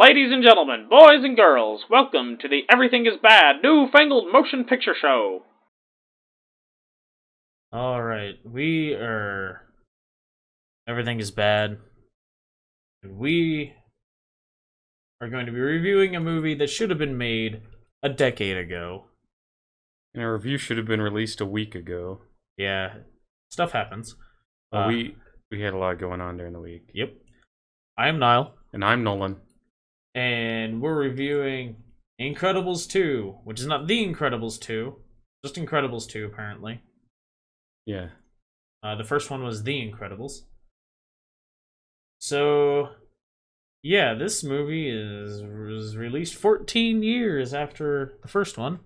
Ladies and gentlemen, boys and girls, welcome to the Everything is Bad New Fangled Motion Picture Show. Alright, Everything is Bad. We are going to be reviewing a movie that should have been made a decade ago. And our review should have been released a week ago. Yeah, stuff happens. We had a lot going on during the week. Yep. I am Niall. And I'm Nolan. And we're reviewing Incredibles 2, which is not The Incredibles 2, just Incredibles 2, apparently. Yeah. The first one was The Incredibles. So, yeah, this movie was released 14 years after the first one.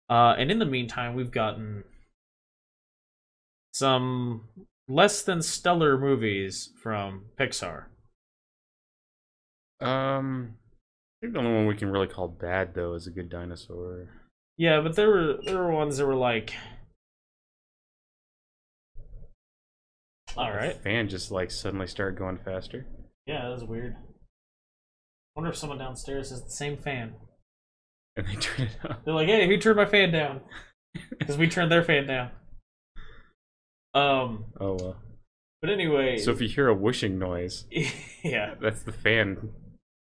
And in the meantime, we've gotten some less than stellar movies from Pixar. I think the only one we can really call bad though is A Good Dinosaur. Yeah, but there were ones that were like, all right. The fan just like suddenly started going faster. Yeah, that was weird. Wonder if someone downstairs has the same fan. And they turn it up. They're like, hey, who turned my fan down? Because we turned their fan down. Oh well. But anyway. So if you hear a whooshing noise, yeah, that's the fan.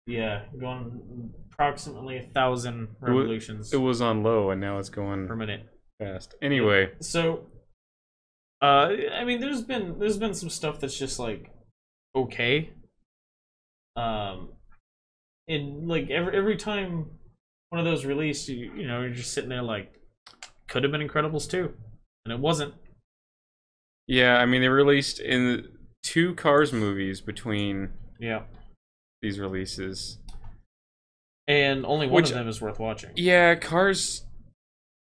Yeah, going approximately 1,000 revolutions. It was on low, and now it's going per minute fast. Anyway, so I mean, there's been some stuff that's just like okay. And like every time one of those released, you know, you're just sitting there like, could have been Incredibles 2, and it wasn't. Yeah, I mean, they released in 2 Cars movies between these releases. And only one of them is worth watching. Yeah, Cars...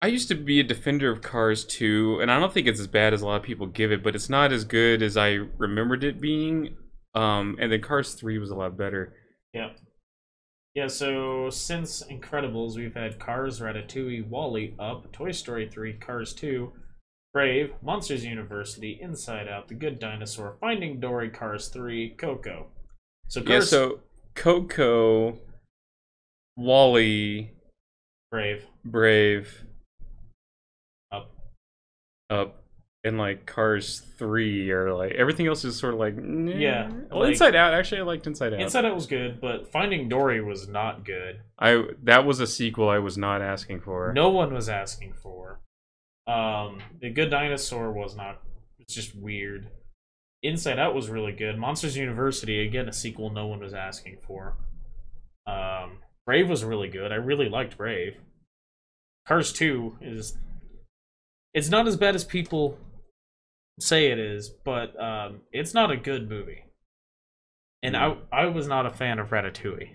I used to be a defender of Cars 2, and I don't think it's as bad as a lot of people give it, but it's not as good as I remembered it being. And then Cars 3 was a lot better. Yeah. Yeah, so since Incredibles, we've had Cars, Ratatouille, WALL-E, Up, Toy Story 3, Cars 2... Brave, Monsters University, Inside Out, The Good Dinosaur, Finding Dory, Cars 3, Coco. So Cars... Yeah, so Coco, WALL-E, Brave, Up, and like Cars 3 are like everything else is sort of like yeah. Well, like, Inside Out, actually, I liked Inside Out. Inside Out was good, but Finding Dory was not good. That was a sequel I was not asking for. No one was asking for. The Good Dinosaur was not. It's just weird. Inside Out was really good. Monsters University, again, a sequel no one was asking for. Brave was really good. I really liked Brave. Cars 2 is... It's not as bad as people say it is, but it's not a good movie. And I was not a fan of Ratatouille.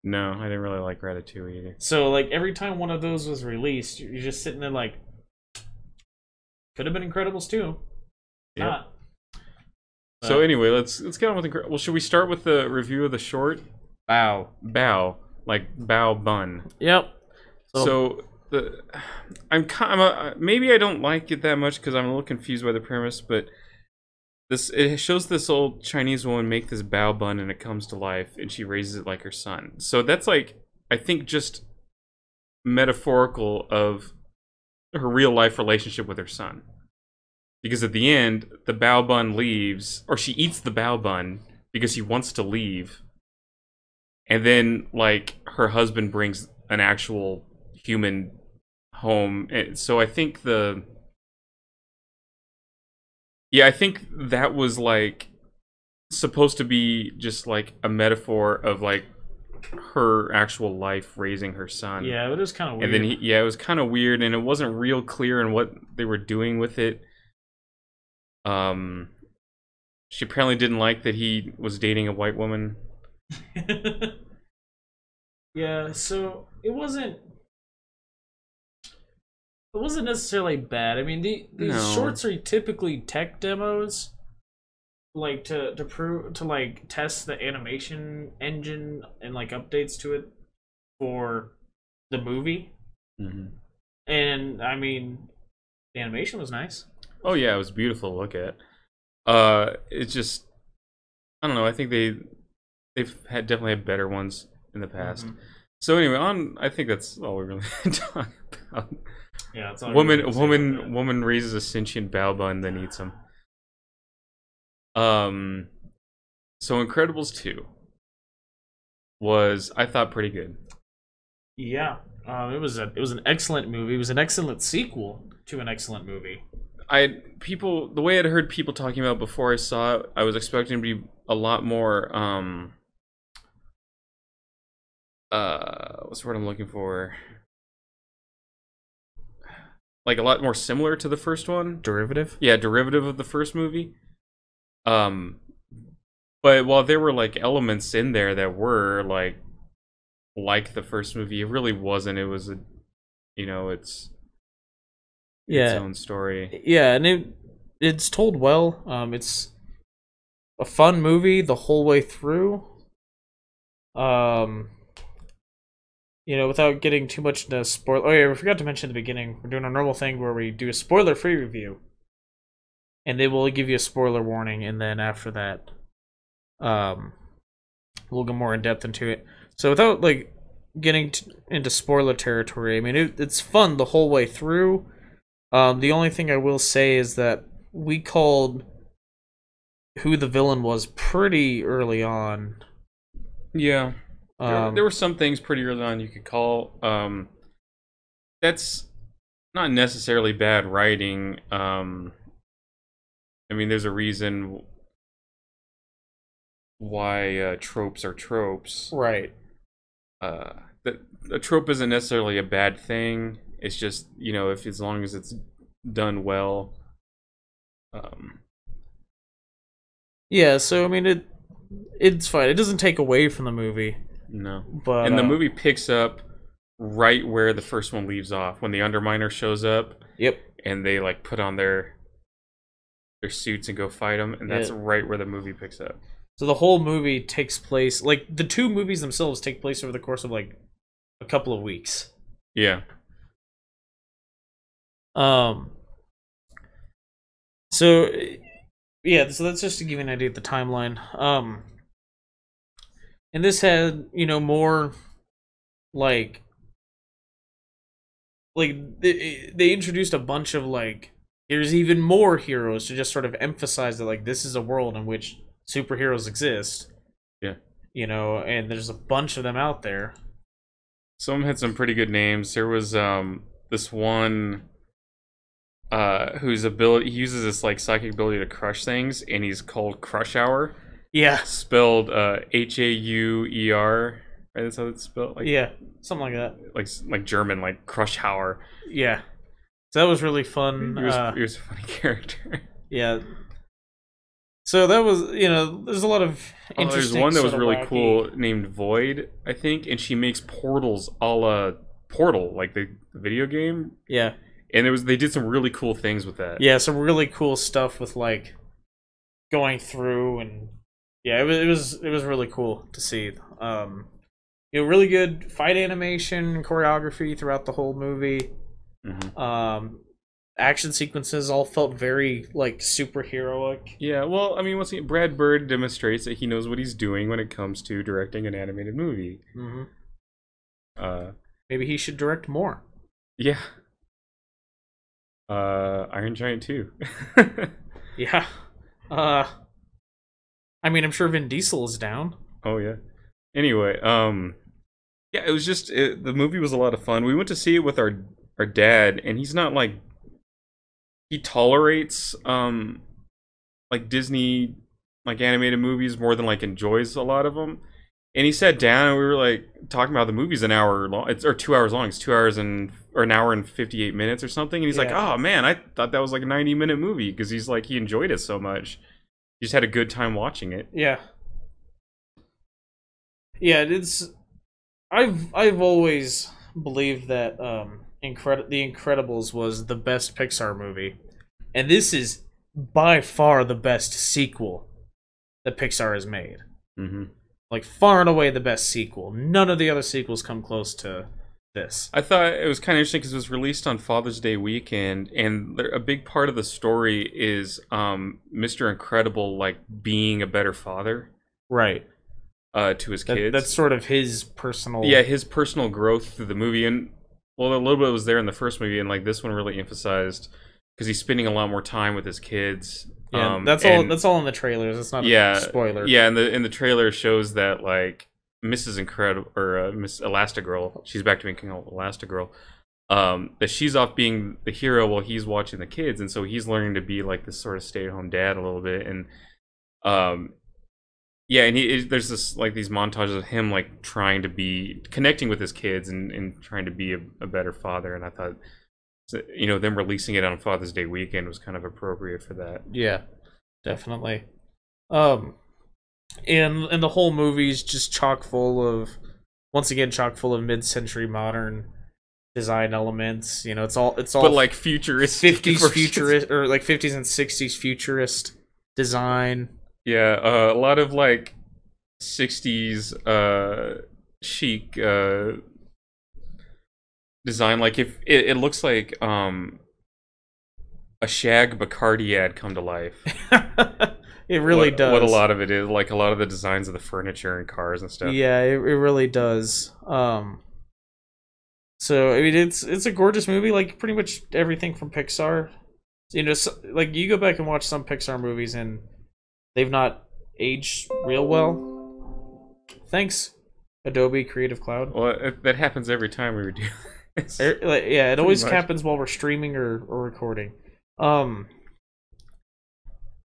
No, I didn't really like Ratatouille either. So, like, every time one of those was released, you're just sitting there like, could have been Incredibles 2. Yep. Not. So anyway, let's get on with Incredibles. Well, should we start with the review of the short? Bao, like bao bun. Yep. So maybe I don't like it that much because I'm a little confused by the premise, but it shows this old Chinese woman make this bao bun and it comes to life and she raises it like her son. So that's like, I think, just metaphorical of her real life relationship with her son, because at the end the bao bun leaves, or she eats the bao bun because he wants to leave, and then like her husband brings an actual human home. And so I think I think that was like supposed to be just like a metaphor of like her actual life raising her son. Yeah, it was kind of weird. And then it was kind of weird, and it wasn't real clear in what they were doing with it. She apparently didn't like that he was dating a white woman. Yeah, so it wasn't necessarily bad. I mean, these shorts are typically tech demos, like to like test the animation engine and like updates to it for the movie. Mm-hmm. And I mean, the animation was nice. Oh yeah, it was beautiful to look at. It's just, I don't know, I think they've definitely had better ones in the past. Mhm. So anyway, I think that's all we really talk about. Yeah, it's all Woman raises a sentient bow bun, then eats him. So Incredibles 2 was, I thought, pretty good. Yeah, it was an excellent movie. It was an excellent sequel to an excellent movie. The way I'd heard people talking about before I saw it, I was expecting to be a lot more what's the word I'm looking for? Like a lot more similar to the first one. Derivative? Yeah, derivative of the first movie. But while there were like elements in there that were like the first movie, it really wasn't. It was its own story. Yeah, and it's told well. It's a fun movie the whole way through. Without getting too much into spoiler. Oh yeah, we forgot to mention at the beginning. We're doing a normal thing where we do a spoiler-free review, and they will give you a spoiler warning, and then after that, we'll go more in depth into it. So without getting into spoiler territory, I mean it's fun the whole way through. The only thing I will say is that we called who the villain was pretty early on. Yeah. There were some things pretty early on you could call. That's not necessarily bad writing. I mean, there's a reason why tropes are tropes. Right. The trope isn't necessarily a bad thing. It's just, as long as it's done well. Yeah, so I mean it's fine. It doesn't take away from the movie. No. But and the movie picks up right where the first one leaves off, when the Underminer shows up. Yep. And they put on their suits and go fight them, and that's right where the movie picks up. So the whole movie takes place, the two movies themselves take place over the course of a couple of weeks. Yeah. So that's just to give you an idea of the timeline. And this had, more they introduced a bunch of here's even more heroes to just sort of emphasize that this is a world in which superheroes exist. Yeah. And there's a bunch of them out there. Some had some pretty good names. There was this one whose ability, he uses this psychic ability to crush things, and he's called Crush Hour. Yeah. Spelled Hauer. Right, that's how it's spelled. Yeah, something like that. Like German, like Crush Hour. Yeah. So that was really fun. He was a funny character. Yeah. So that was, there's a lot of interesting. There's one that was really wacky. cool named Void, I think, and she makes portals a la Portal, like the video game. Yeah. And they did some really cool things with that. Yeah, some really cool stuff with going through, and yeah, it was really cool to see. Really good fight animation and choreography throughout the whole movie. Mm-hmm. Action sequences all felt very superheroic. Yeah, well, I mean, Brad Bird demonstrates that he knows what he's doing when it comes to directing an animated movie. Mm-hmm. Maybe he should direct more. Yeah. Iron Giant 2. Yeah. I mean, I'm sure Vin Diesel is down. Oh yeah. Anyway, yeah, it was just the movie was a lot of fun. We went to see it with our dad, and he's not he tolerates Disney animated movies more than enjoys a lot of them. And he sat down, and we were talking about the movie's an hour long, or 2 hours long. It's 2 hours or an hour and 58 minutes or something. And he's like, "Oh man, I thought that was a 90-minute movie," because he's he enjoyed it so much. He just had a good time watching it. Yeah. Yeah, it's. I've always believed that The Incredibles was the best Pixar movie, and this is by far the best sequel that Pixar has made. Mm-hmm. Far and away the best sequel. None of the other sequels come close to this. I thought it was kind of interesting because it was released on Father's Day weekend, and a big part of the story is Mr. Incredible being a better father. Right. to his kids. That's sort of his personal... Yeah, his personal growth through the movie. And, well, a little bit was there in the first movie, and like this one really emphasized, because he's spending a lot more time with his kids. Yeah, that's all in the trailers. It's not a spoiler. Yeah, and the trailer shows that like Mrs. Incredible, or Miss Elastigirl, she's back to being Elastigirl, that she's off being the hero while he's watching the kids, and so he's learning to be like this sort of stay-at-home dad a little bit. And yeah, and there's this like these montages of him like trying to be connecting with his kids and trying to be a better father. And I thought, you know, them releasing it on Father's Day weekend was kind of appropriate for that. Yeah, definitely. And the whole movie's just chock full of mid-century modern design elements. You know, it's all but like futurist 50s futurist, or like 50s and 60s futurist design. Yeah, a lot of like 60s chic design. Like if it looks like a Shag Bacardi ad come to life. It really does. What a lot of it is, like a lot of the designs of the furniture and cars and stuff. Yeah, it really does. So I mean, it's a gorgeous movie, like pretty much everything from Pixar. You know, like you go back and watch some Pixar movies and they've not aged real well. Thanks, Adobe Creative Cloud. Well, that happens every time we do this. Yeah, it always happens while we're streaming or recording.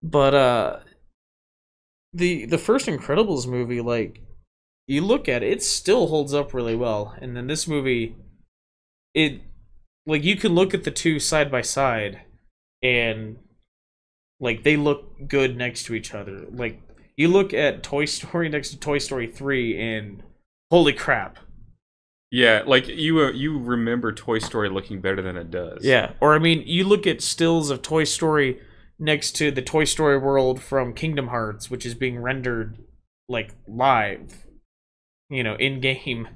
But the first Incredibles movie, like you look at it, it still holds up really well. And then this movie, it like you can look at the two side by side, and like they look good next to each other. Like you look at Toy Story next to Toy Story 3, and holy crap. Yeah, like you remember Toy Story looking better than it does. Yeah, or I mean, you look at stills of Toy Story next to the Toy Story world from Kingdom Hearts, which is being rendered like live, you know, in game,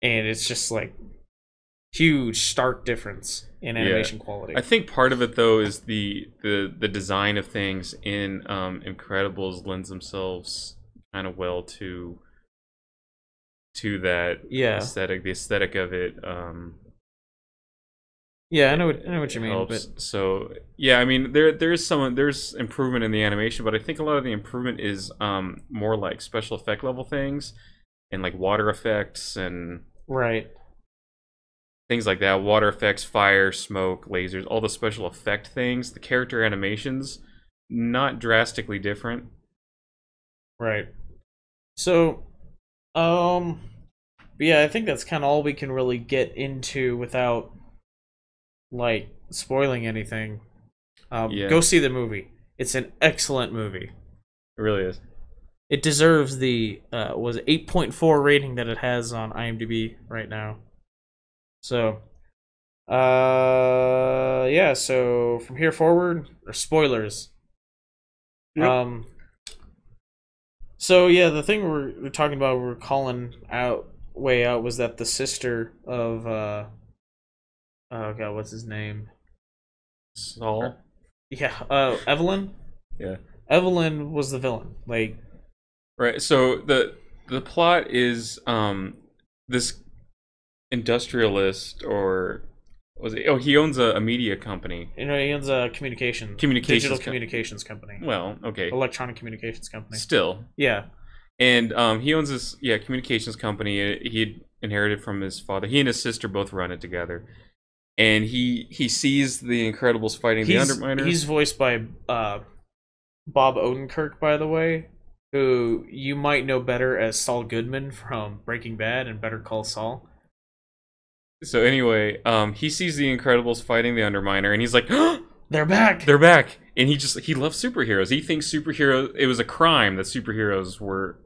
and it's just like huge stark difference in animation quality. I think part of it though is the design of things in Incredibles lends themselves kind of well to that aesthetic, the aesthetic of it. Yeah, I know what you mean. But... So yeah, I mean there's improvement in the animation, but I think a lot of the improvement is more like special effect level things and like water effects and things like that. Water effects, fire, smoke, lasers, all the special effect things. The character animations not drastically different. Right. So, but yeah, I think that's kind of all we can really get into without like spoiling anything. Go see the movie. It's an excellent movie. It really is. It deserves the 8.4 rating that it has on IMDb right now. So yeah, so from here forward are spoilers. Yep. So yeah, the thing we're talking about, we're calling way out was that the sister of oh god, what's his name? Saul. Yeah, Evelyn. Yeah, Evelyn was the villain. Like, right. So the plot is this industrialist, or was it? Oh, he owns a media company. You know, he owns a digital communications company. Well, okay, electronic communications company. Still, yeah. And he owns this communications company. He inherited from his father. He and his sister both run it together. And he sees the Incredibles fighting the Underminers. He's voiced by Bob Odenkirk, by the way, who you might know better as Saul Goodman from Breaking Bad and Better Call Saul. So anyway, he sees the Incredibles fighting the Underminer, and he's like, oh, they're back! They're back! And he loves superheroes. He thinks it was a crime that superheroes were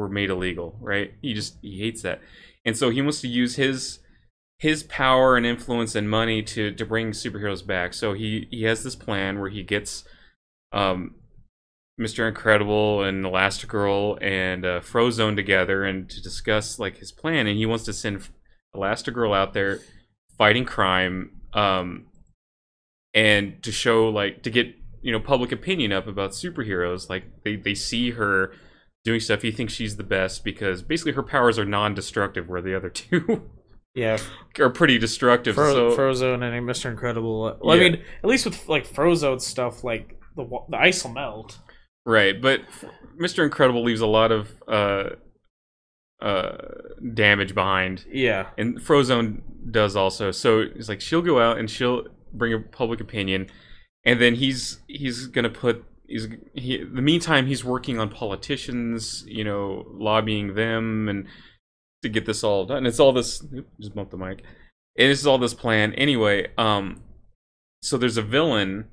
made illegal, right? He hates that. And so he wants to use his power and influence and money to bring superheroes back. So he has this plan where he gets Mr. Incredible and Elastigirl and Frozone together and to discuss like his plan, and he wants to send Elastigirl out there fighting crime, and to show, like, to get, you know, public opinion up about superheroes. Like they see her doing stuff. He thinks she's the best because basically her powers are non-destructive, where the other two Yeah, are pretty destructive. Frozone and Mr. Incredible. Well, Yeah. I mean, at least with like Frozone stuff, like the ice will melt. Right, but Mr. Incredible leaves a lot of damage behind. Yeah, And Frozone does also. So it's like she'll go out and she'll bring a public opinion, and then he's gonna put the meantime he's working on politicians, you know, lobbying them and to get this all done. It's all this. Just bump the mic. And this is all this plan. Anyway, so there's a villain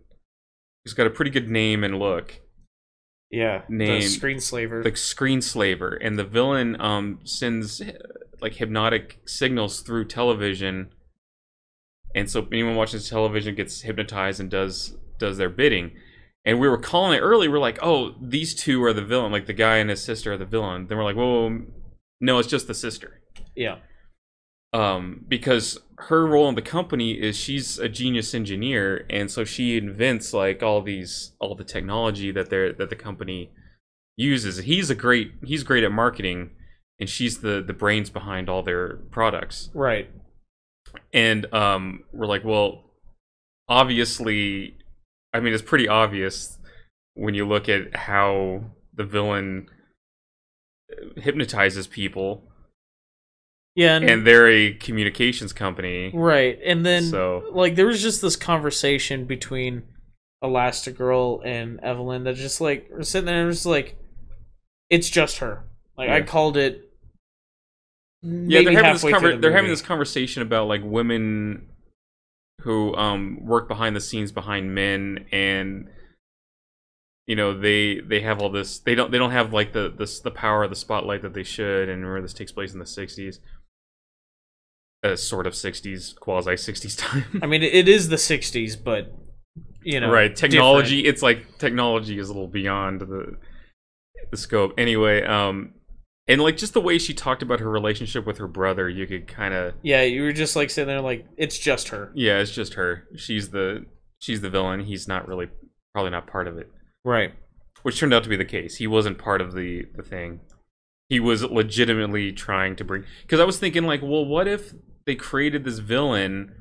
who's got a pretty good name and look. yeah. Named the Screenslaver. The Screenslaver, and the villain sends like hypnotic signals through television, and so anyone watching television gets hypnotized and does their bidding. And we were calling it early. We're like, oh, these two are the villain, like the guy and his sister are the villain. Then we're like, whoa, no, it's just the sister. Yeah. Because her role in the company is she's a genius engineer, and so she invents like all the technology that the company uses. He's great at marketing, and she's the brains behind all their products. Right. And we're like, well, obviously, I mean, it's pretty obvious when you look at how the villain hypnotizes people. Yeah, and they're a communications company. Right. And then So like there was just this conversation between Elastigirl and Evelyn that just like we're sitting there and just like it's just her. Like Yeah. I called it. yeah, Maybe halfway through the they're having movie. this conversation about like women who work behind the scenes behind men, and you know they have all this. They don't have like the power of the spotlight that they should. And remember, this takes place in the 60s. Sort of 60s, quasi 60s time. I mean, it is the 60s, but you know, right? Technology. different. It's like technology is a little beyond the scope. Anyway, and like just the way she talked about her relationship with her brother, you could kind of Yeah, you were just like sitting there like it's just her. yeah, it's just her. She's the villain. He's not really probably not part of it, Right. which turned out to be the case. He wasn't part of the thing. He was legitimately trying to bring. Because I was thinking like, well, what if they created this villain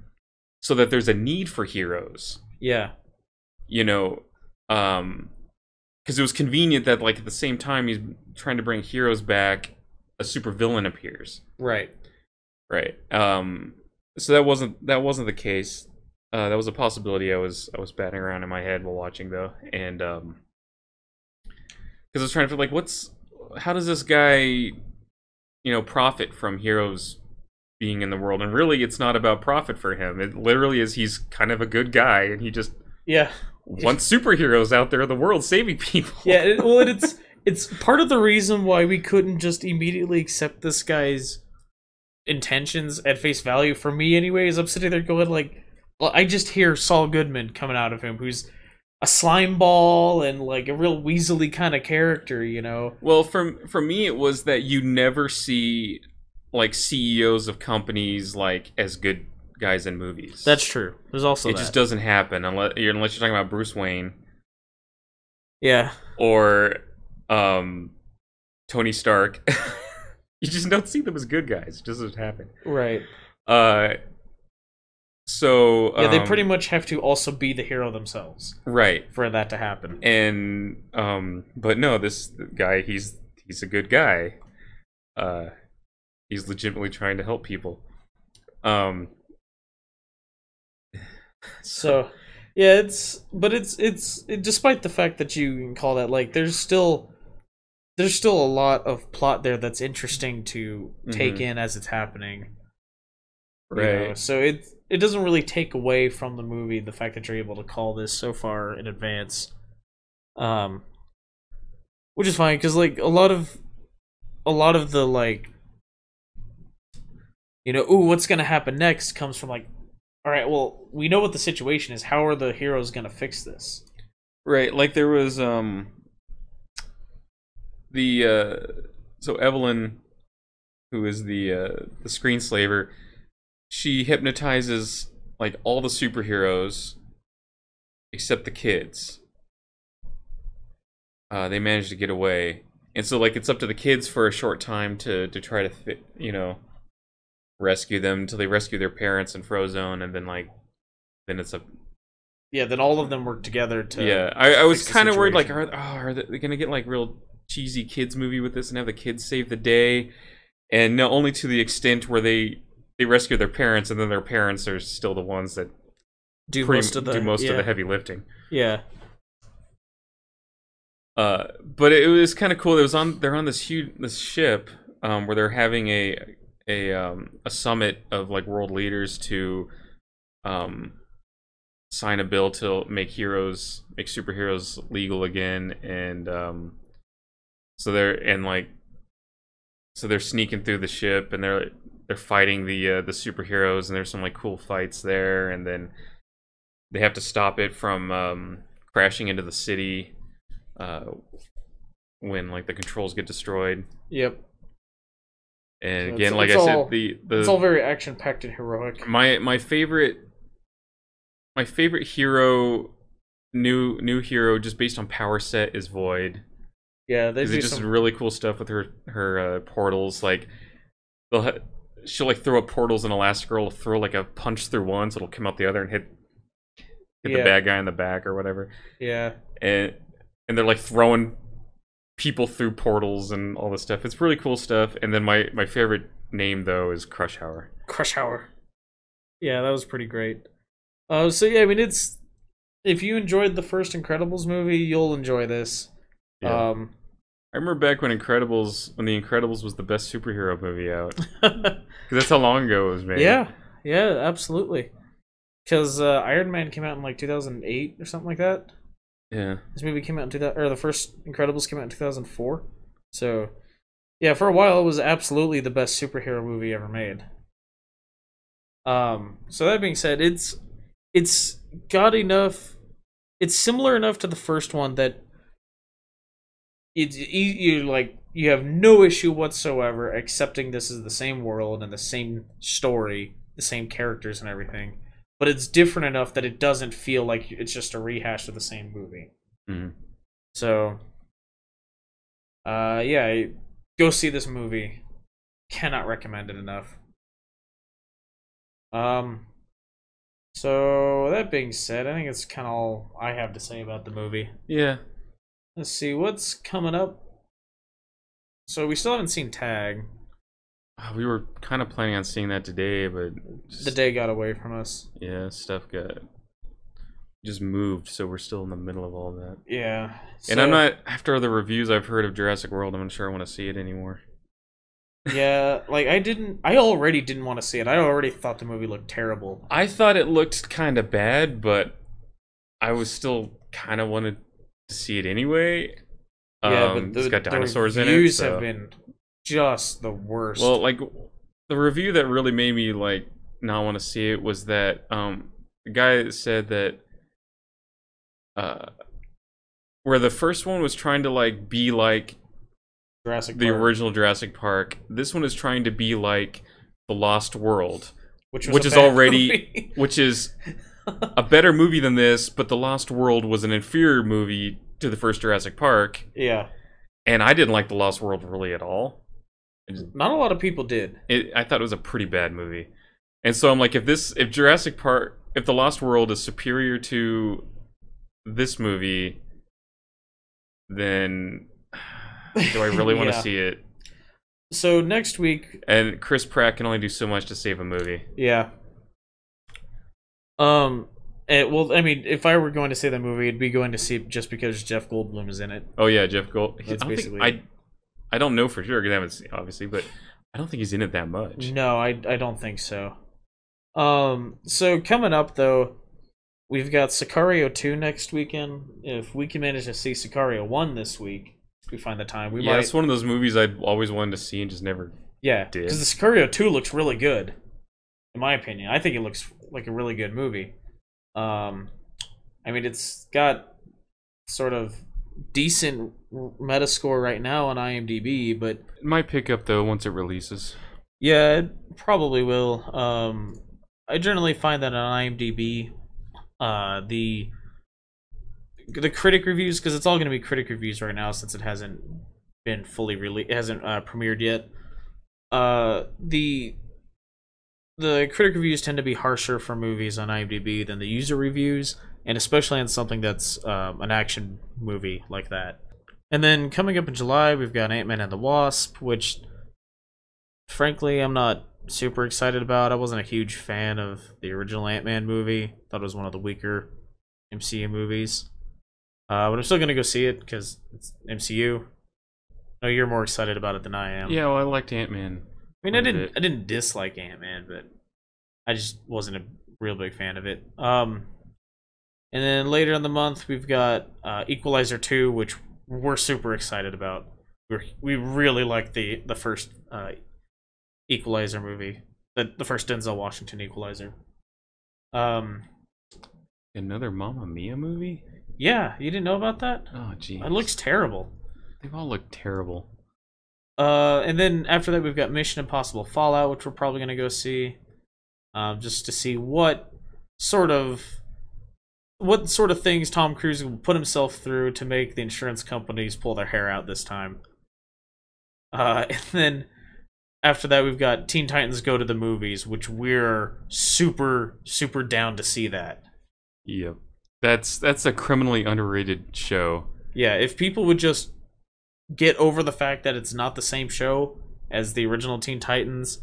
so that there's a need for heroes? Yeah. You know, because it was convenient that like at the same time he's trying to bring heroes back, a supervillain appears. Right. Right. So that wasn't the case. That was a possibility I was batting around in my head while watching though, and because I was trying to feel like how does this guy, you know, profit from heroes being in the world? And really, it's not about profit for him. It literally is he's kind of a good guy, and he just Yeah. wants superheroes out there in the world saving people. Yeah, it's part of the reason why we couldn't just immediately accept this guy's intentions at face value. For me, anyways, I'm sitting there going like, well, I just hear Saul Goodman coming out of him, who's a slime ball and like a real weaselly kind of character, you know. Well, for me, it was that you never see like CEOs of companies like as good guys in movies. That's true. There's also it that. just doesn't happen unless you're talking about Bruce Wayne Yeah. or Tony Stark. You just don't see them as good guys. It just doesn't happen. Right. So Yeah, they pretty much have to also be the hero themselves right. for that to happen. And but no, this guy, he's a good guy. He's legitimately trying to help people. So, yeah, it's despite the fact that you can call that like there's still a lot of plot there that's interesting to take in as it's happening. You know? Right. So it doesn't really take away from the movie the fact that you're able to call this so far in advance. Which is fine because like a lot of the like, you know, ooh, what's gonna happen next comes from like, all right, well, we know what the situation is. How are the heroes gonna fix this? Right, like there was so Evelyn, who is the screenslaver, she hypnotizes like all the superheroes except the kids. They manage to get away, And so like it's up to the kids for a short time to try to rescue them until they rescue their parents in Frozone, and then then it's a Yeah, then all of them work together to. Yeah, I was fix the kind of worried, like, situation. are they gonna get like real cheesy kids movie with this and have the kids save the day? And no, only to the extent where they rescue their parents, and then their parents are still the ones that do most of the heavy lifting. Yeah. But it was kind of cool. They're on this ship where they're having a summit of like world leaders to sign a bill to make superheroes legal again, and so they're sneaking through the ship, and they're fighting the superheroes, and there's some like cool fights there, and then they have to stop it from crashing into the city when like the controls get destroyed. Yep. And So again, it's I all- said, it's all very action-packed and heroic. my favorite hero, new hero, just based on power set, is Void. Yeah, they Because do it just some. really cool stuff with her portals. Like she'll like throw up portals, and Elastigirl will throw like a punch through one, so it'll come out the other and hit the bad guy in the back or whatever. Yeah. And they're like throwing people through portals and all this stuff. It's really cool stuff. And then my favorite name though is Crush Hour. Crush Hour. Yeah, that was pretty great. So yeah, I mean, if you enjoyed the first Incredibles movie, you'll enjoy this. Yeah. I remember back when the Incredibles was the best superhero movie out. Because that's how long ago it was made. Yeah, absolutely. Because Iron Man came out in like 2008 or something like that. Yeah. This movie came out in 2000, or the first Incredibles came out in 2004. So, yeah, for a while it was absolutely the best superhero movie ever made. So that being said, it's got enough. It's similar enough to the first one that you have no issue whatsoever accepting this is the same world and the same story, the same characters and everything. But it's different enough that it doesn't feel like it's just a rehash of the same movie. Mm-hmm. So, yeah, go see this movie. Cannot recommend it enough. So that being said, I think it's kind of all I have to say about the movie. Yeah. Let's see what's coming up. So we still haven't seen Tag. We were kind of planning on seeing that today, but The day got away from us. Yeah, stuff just moved, so we're still in the middle of all that. Yeah. And I'm not, after the reviews I've heard of Jurassic World, I'm not sure I want to see it anymore. Yeah, like I already didn't want to see it. I already thought the movie looked terrible. I thought it looked kind of bad, but I was still kind of wanted to see it anyway. Yeah, but it's got dinosaurs in it. The reviews so. have been just the worst. Well, like, the review that really made me, like, not want to see it was that, the guy said that, where the first one was trying to, like, be like the original Jurassic Park, this one is trying to be like The Lost World, which is already which is a better movie than this, but The Lost World was an inferior movie to the first Jurassic Park. Yeah. And I didn't like The Lost World really at all. Not a lot of people did. I thought it was a pretty bad movie. And so I'm like, if The Lost World is superior to this movie, then do I really want to see it? So next week, and Chris Pratt can only do so much to save a movie. Yeah. Well, I mean, if I were going to see that movie, it'd be going to see it just because Jeff Goldblum is in it. Oh yeah, Jeff Goldblum. That's basically. I don't know for sure because I haven't seen, obviously, but I don't think he's in it that much. No, I don't think so. So coming up though, we've got Sicario 2 next weekend. If we can manage to see Sicario 1 this week, if we find the time, we might. It's one of those movies I'd always wanted to see and just never. Yeah, did. Because the Sicario 2 looks really good, in my opinion. I think it looks like a really good movie. I mean, it's got sort of decent Metascore right now on IMDb, but it might pick up though once it releases. Yeah, it probably will. I generally find that on IMDb, the critic reviews, because it's all going to be critic reviews right now since it hasn't been fully released. It hasn't premiered yet. The critic reviews tend to be harsher for movies on IMDb than the user reviews, and especially on something that's an action movie like that. And then coming up in July, we've got Ant-Man and the Wasp, which, frankly, I'm not super excited about. I wasn't a huge fan of the original Ant-Man movie. Thought it was one of the weaker MCU movies. But I'm still gonna go see it because it's MCU. No, you're more excited about it than I am. Yeah, well, I liked Ant-Man. I mean, I didn't dislike Ant-Man, but I just wasn't a real big fan of it. And then later in the month, we've got Equalizer 2, which we're super excited about. We really like the first Equalizer movie, the first Denzel Washington Equalizer. Another Mamma Mia movie? Yeah, you didn't know about that? Oh, jeez. It looks terrible. They've all looked terrible. And then after that, we've got Mission Impossible Fallout, which we're probably gonna go see, just to see what sort of things Tom Cruise will put himself through to make the insurance companies pull their hair out this time. And then after that, we've got Teen Titans Go to the Movies, which we're super, super down to see that. Yep. That's a criminally underrated show. Yeah, if people would just get over the fact that it's not the same show as the original Teen Titans,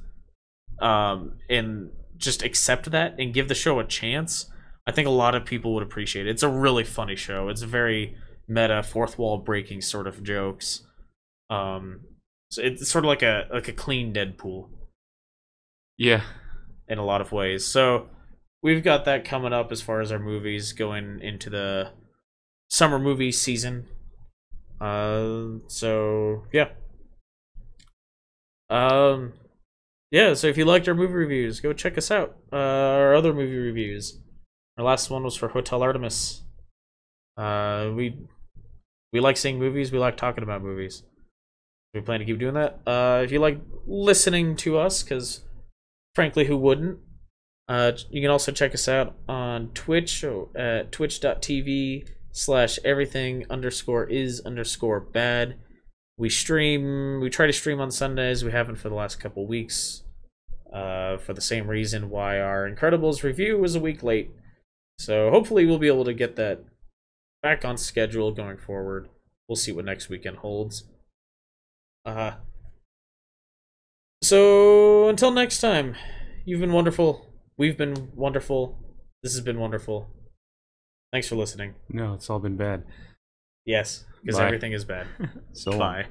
and just accept that and give the show a chance, I think a lot of people would appreciate it. It's a really funny show. It's very meta, fourth wall breaking sort of jokes. So it's sort of like a clean Deadpool. Yeah. In a lot of ways. So we've got that coming up as far as our movies going into the summer movie season. So yeah. Yeah, so if you liked our movie reviews, go check us out. Our other movie reviews. Our last one was for Hotel Artemis. We like seeing movies, we like talking about movies. We plan to keep doing that. If you like listening to us, because frankly, who wouldn't? You can also check us out on Twitch at twitch.tv/everything_is_bad. We try to stream on Sundays. We haven't for the last couple weeks. For the same reason why our Incredibles review was a week late. So hopefully we'll be able to get that back on schedule going forward. We'll see what next weekend holds. So until next time, you've been wonderful. We've been wonderful. This has been wonderful. Thanks for listening. No, it's all been bad. Yes, because everything is bad. So bye.